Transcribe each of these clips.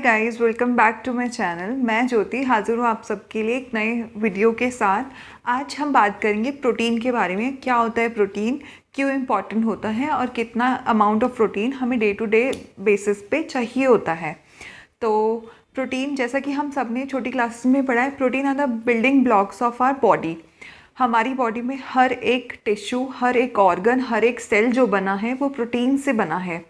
Guys, welcome back to my channel. मैं ज्योति हाजिर हूँ आप सबके लिए एक नए वीडियो के साथ। आज हम बात करेंगे प्रोटीन के बारे में। क्या होता है प्रोटीन, क्यों इम्पॉर्टेंट होता है और कितना अमाउंट ऑफ प्रोटीन हमें डे टू डे बेसिस पे चाहिए होता है। तो प्रोटीन, जैसा कि हम सब ने छोटी क्लासेस में पढ़ा है, protein are the building blocks of our body. हमारी बॉडी में हर एक टिश्यू, हर एक ऑर्गन, हर एक सेल जो बना है वो प्रोटीन से बना है।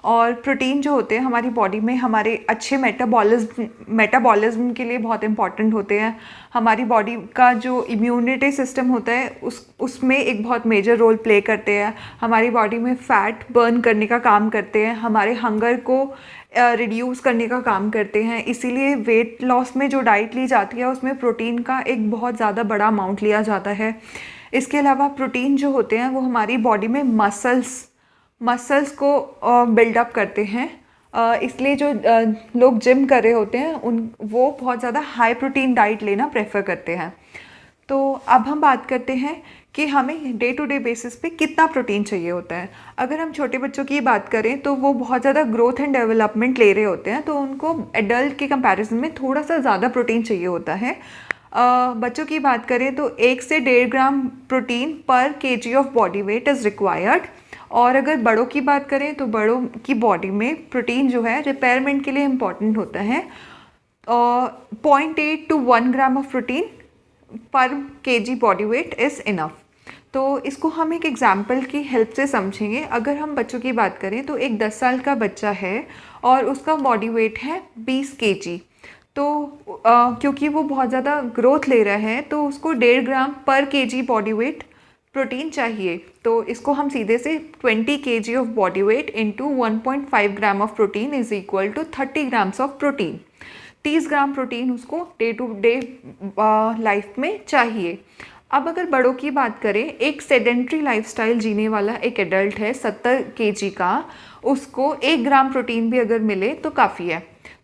और प्रोटीन जो होते हैं हमारी बॉडी में हमारे अच्छे मेटाबॉलिज्म के लिए बहुत इंपॉर्टेंट होते हैं। हमारी बॉडी का जो इम्यूनिटी सिस्टम होता है उसमें एक बहुत मेजर रोल प्ले करते हैं। हमारी बॉडी में फ़ैट बर्न करने का काम करते हैं, हमारे हंगर को रिड्यूस करने का काम करते हैं। इसीलिए वेट लॉस में जो डाइट ली जाती है उसमें प्रोटीन का एक बहुत ज़्यादा बड़ा अमाउंट लिया जाता है। इसके अलावा प्रोटीन जो होते हैं वो हमारी बॉडी में मसल्स को बिल्डअप करते हैं। इसलिए जो लोग जिम कर रहे होते हैं वो बहुत ज़्यादा हाई प्रोटीन डाइट लेना प्रेफर करते हैं। तो अब हम बात करते हैं कि हमें डे टू डे बेसिस पे कितना प्रोटीन चाहिए होता है। अगर हम छोटे बच्चों की बात करें तो वो बहुत ज़्यादा ग्रोथ एंड डेवलपमेंट ले रहे होते हैं, तो उनको एडल्ट के कंपैरिजन में थोड़ा सा ज़्यादा प्रोटीन चाहिए होता है। बच्चों की बात करें तो 1 से 1.5 ग्राम प्रोटीन पर KG of body wait is required. और अगर बड़ों की बात करें तो बड़ों की बॉडी में प्रोटीन जो है रिपेयरमेंट के लिए इम्पॉर्टेंट होता है। 0.8 to 1 ग्राम ऑफ प्रोटीन पर KG body weight is enough. तो इसको हम एक एग्जाम्पल की हेल्प से समझेंगे। अगर हम बच्चों की बात करें तो एक 10 साल का बच्चा है और उसका बॉडी वेट है 20 केजी। तो क्योंकि वो बहुत ज़्यादा ग्रोथ ले रहा है तो उसको 1.5 ग्राम पर केजी बॉडी वेट प्रोटीन चाहिए। तो इसको हम सीधे से 20 kg of body weight into 1.5 gram of protein is equal to 30 grams of protein. 30 gram protein उसको डे टू डे लाइफ में चाहिए। अब अगर बड़ों की बात करें, एक सेडेंट्री लाइफस्टाइल जीने वाला एक एडल्ट है 70 kg का, उसको 1 ग्राम प्रोटीन भी अगर मिले तो काफ़ी है।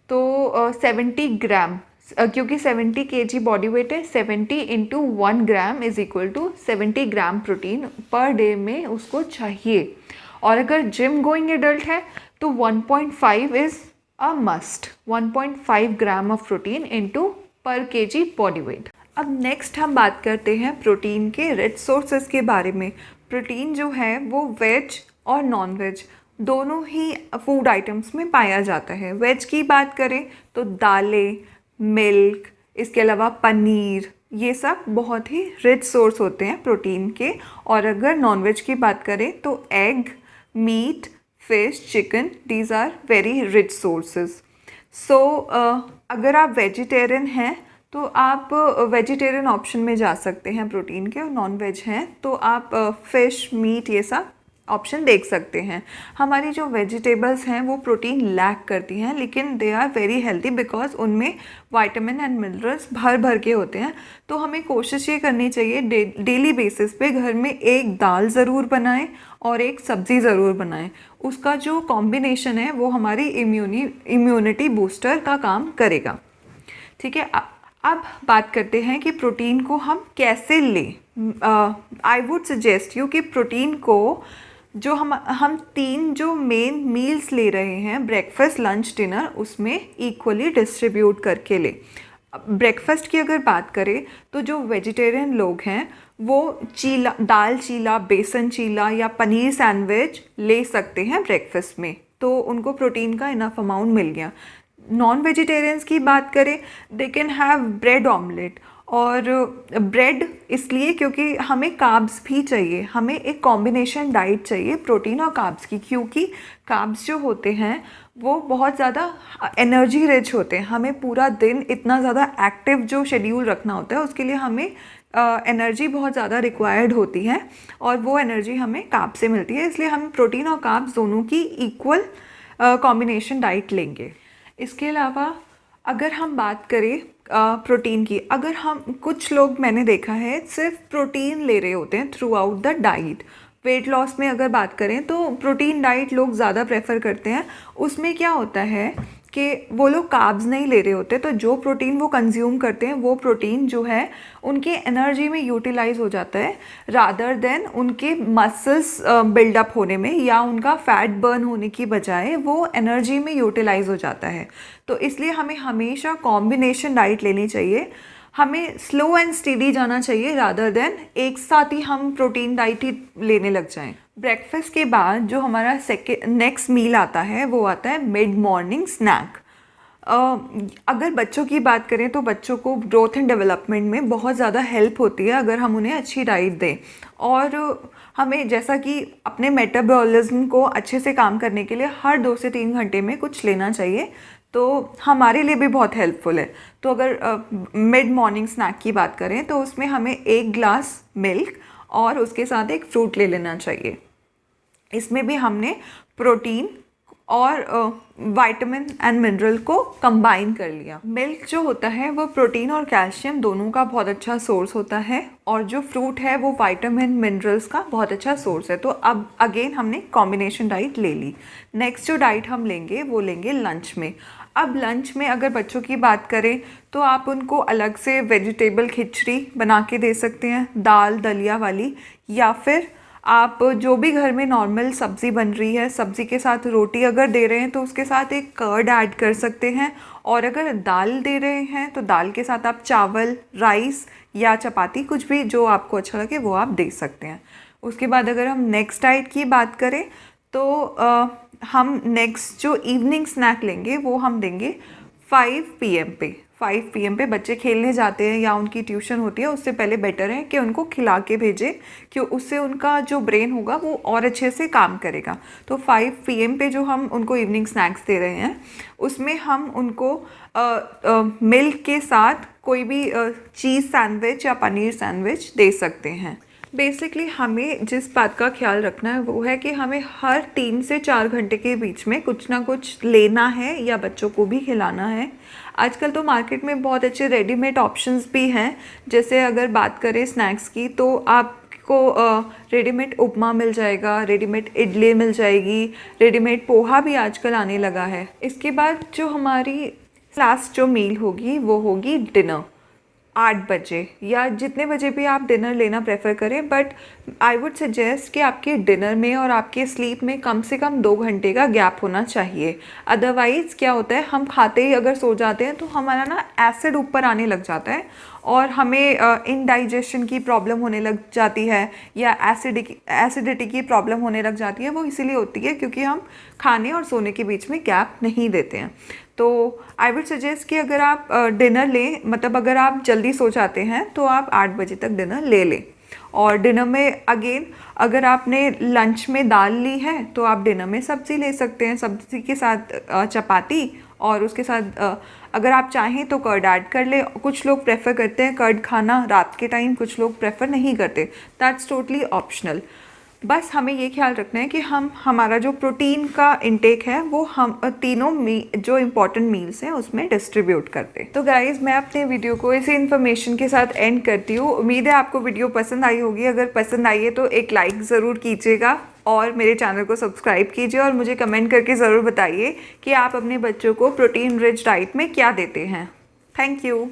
तो 70 ग्राम, क्योंकि 70 kg बॉडी वेट है, 70 into 1 gram is equal to 70 gram protein per day में उसको चाहिए। और अगर जिम गोइंग एडल्ट है तो 1.5 is a must, 1.5 gram of protein into पर केजी बॉडी वेट। अब नेक्स्ट हम बात करते हैं प्रोटीन के रिच सोर्सेज के बारे में। प्रोटीन जो है वो वेज और नॉन वेज दोनों ही फूड आइटम्स में पाया जाता है। वेज की बात करें तो दालें, मिल्क, इसके अलावा पनीर, ये सब बहुत ही रिच सोर्स होते हैं प्रोटीन के। और अगर नॉनवेज की बात करें तो egg, meat, fish, chicken, these are very rich sources. So अगर आप वेजिटेरियन हैं तो आप वेजिटेरियन ऑप्शन में जा सकते हैं प्रोटीन के, और नॉन वेज हैं तो आप फिश, मीट, ये सब ऑप्शन देख सकते हैं। हमारी जो वेजिटेबल्स हैं वो प्रोटीन लैक करती हैं, लेकिन they are very healthy because उनमें विटामिन एंड मिनरल्स भर भर के होते हैं। तो हमें कोशिश ये करनी चाहिए डेली बेसिस पे घर में एक दाल ज़रूर बनाएं और एक सब्ज़ी ज़रूर बनाएं। उसका जो कॉम्बिनेशन है वो हमारी इम्यूनिटी बूस्टर का काम करेगा। ठीक है, अब बात करते हैं कि प्रोटीन को हम कैसे लें। आई वुड सजेस्ट यू कि प्रोटीन को जो हम 3 जो मेन मील्स ले रहे हैं, ब्रेकफास्ट, लंच, डिनर, उसमें इक्वली डिस्ट्रीब्यूट करके ले। ब्रेकफास्ट की अगर बात करें तो जो वेजिटेरियन लोग हैं वो दाल चीला, बेसन चीला या पनीर सैंडविच ले सकते हैं ब्रेकफास्ट में, तो उनको प्रोटीन का इनफ अमाउंट मिल गया। नॉन वेजिटेरियंस की बात करें, they can have bread omelette. और ब्रेड इसलिए क्योंकि हमें कार्ब्स भी चाहिए, हमें एक कॉम्बिनेशन डाइट चाहिए प्रोटीन और कार्ब्स की, क्योंकि कार्ब्स जो होते हैं वो बहुत ज़्यादा एनर्जी रिच होते हैं। हमें पूरा दिन इतना ज़्यादा एक्टिव जो शेड्यूल रखना होता है उसके लिए हमें एनर्जी बहुत ज़्यादा रिक्वायर्ड होती है, और वो एनर्जी हमें कार्ब्स से मिलती है। इसलिए हम प्रोटीन और कार्ब्स दोनों की इक्वल कॉम्बिनेशन डाइट लेंगे। इसके अलावा अगर हम बात करें प्रोटीन की, अगर हम कुछ लोग मैंने देखा है सिर्फ प्रोटीन ले रहे होते हैं through out the diet. Weight loss में अगर बात करें तो प्रोटीन डाइट लोग ज़्यादा प्रेफर करते हैं। उसमें क्या होता है कि वो लोग कार्ब्स नहीं ले रहे होते, तो जो प्रोटीन वो कंज्यूम करते हैं वो प्रोटीन जो है उनके एनर्जी में यूटिलाइज हो जाता है रादर देन उनके मसल्स बिल्डअप होने में या उनका फैट बर्न होने की बजाय वो एनर्जी में यूटिलाइज हो जाता है। तो इसलिए हमें हमेशा कॉम्बिनेशन डाइट लेनी चाहिए, हमें स्लो एंड स्टेडी जाना चाहिए रादर देन एक साथ ही हम प्रोटीन डाइट ही लेने लग जाएं। ब्रेकफास्ट के बाद जो हमारा नेक्स्ट मील आता है वो आता है मिड मॉर्निंग स्नैक। अगर बच्चों की बात करें तो बच्चों को ग्रोथ एंड डेवलपमेंट में बहुत ज़्यादा हेल्प होती है अगर हम उन्हें अच्छी डाइट दें, और हमें जैसा कि अपने मेटाबॉलिज्म को अच्छे से काम करने के लिए हर 2 से 3 घंटे में कुछ लेना चाहिए, तो हमारे लिए भी बहुत हेल्पफुल है। तो अगर मिड मॉर्निंग स्नैक की बात करें तो उसमें हमें 1 ग्लास मिल्क और उसके साथ एक फ्रूट ले लेना चाहिए। इसमें भी हमने प्रोटीन और विटामिन एंड मिनरल को कंबाइन कर लिया। मिल्क जो होता है वो प्रोटीन और कैल्शियम दोनों का बहुत अच्छा सोर्स होता है, और जो फ्रूट है वो विटामिन मिनरल्स का बहुत अच्छा सोर्स है। तो अब अगेन हमने कॉम्बिनेशन डाइट ले ली। नेक्स्ट जो डाइट हम लेंगे वो लेंगे लंच में। अब लंच में अगर बच्चों की बात करें तो आप उनको अलग से वेजिटेबल खिचड़ी बना के दे सकते हैं, दाल दलिया वाली, या फिर आप जो भी घर में नॉर्मल सब्ज़ी बन रही है, सब्ज़ी के साथ रोटी अगर दे रहे हैं तो उसके साथ एक कर्ड ऐड कर सकते हैं, और अगर दाल दे रहे हैं तो दाल के साथ आप चावल, राइस या चपाती, कुछ भी जो आपको अच्छा लगे वो आप दे सकते हैं। उसके बाद अगर हम नेक्स्ट डाइट की बात करें तो हम नेक्स्ट जो इवनिंग स्नैक लेंगे वो हम देंगे 5 PM पे। 5 PM पे बच्चे खेलने जाते हैं या उनकी ट्यूशन होती है, उससे पहले बेटर है कि उनको खिला के भेजें, कि उससे उनका जो ब्रेन होगा वो और अच्छे से काम करेगा। तो 5 PM पे जो हम उनको इवनिंग स्नैक्स दे रहे हैं उसमें हम उनको मिल्क के साथ कोई भी चीज़ सैंडविच या पनीर सैंडविच दे सकते हैं। बेसिकली हमें जिस बात का ख्याल रखना है वो है कि हमें हर 3 से 4 घंटे के बीच में कुछ ना कुछ लेना है या बच्चों को भी खिलाना है। आजकल तो मार्केट में बहुत अच्छे रेडीमेड ऑप्शंस भी हैं, जैसे अगर बात करें स्नैक्स की तो आपको रेडीमेड उपमा मिल जाएगा, रेडीमेड इडली मिल जाएगी, रेडीमेड पोहा भी आजकल आने लगा है। इसके बाद जो हमारी लास्ट जो मील होगी वो होगी डिनर 8 बजे, या जितने बजे भी आप डिनर लेना प्रेफर करें, बट आई वुड सजेस्ट कि आपके डिनर में और आपके स्लीप में कम से कम 2 घंटे का गैप होना चाहिए। अदरवाइज़ क्या होता है, हम खाते ही अगर सो जाते हैं तो हमारा ना एसिड ऊपर आने लग जाता है और हमें इनडाइजेशन की प्रॉब्लम होने लग जाती है, या एसिडिटी की प्रॉब्लम होने लग जाती है। वो इसीलिए होती है क्योंकि हम खाने और सोने के बीच में गैप नहीं देते हैं। तो आई वुड सजेस्ट कि अगर आप डिनर लें, मतलब अगर आप जल्दी सो जाते हैं तो आप 8 बजे तक डिनर ले लें। और डिनर में अगेन अगर आपने लंच में दाल ली है तो आप डिनर में सब्ज़ी ले सकते हैं, सब्ज़ी के साथ चपाती, और उसके साथ अगर आप चाहें तो कर्ड ऐड कर ले। कुछ लोग प्रेफर करते हैं कर्ड खाना रात के टाइम, कुछ लोग प्रेफर नहीं करते, दैट्स टोटली ऑप्शनल। बस हमें ये ख्याल रखना है कि हम हमारा जो प्रोटीन का इंटेक है वो हम तीनों जो इम्पॉर्टेंट मील्स हैं उसमें डिस्ट्रीब्यूट करते हैं। तो गाइज़, मैं अपने वीडियो को इसी इन्फॉर्मेशन के साथ एंड करती हूँ। उम्मीद है आपको वीडियो पसंद आई होगी। अगर पसंद आई है तो एक लाइक ज़रूर कीजिएगा और मेरे चैनल को सब्सक्राइब कीजिए, और मुझे कमेंट करके ज़रूर बताइए कि आप अपने बच्चों को प्रोटीन रिच डाइट में क्या देते हैं। Thank you.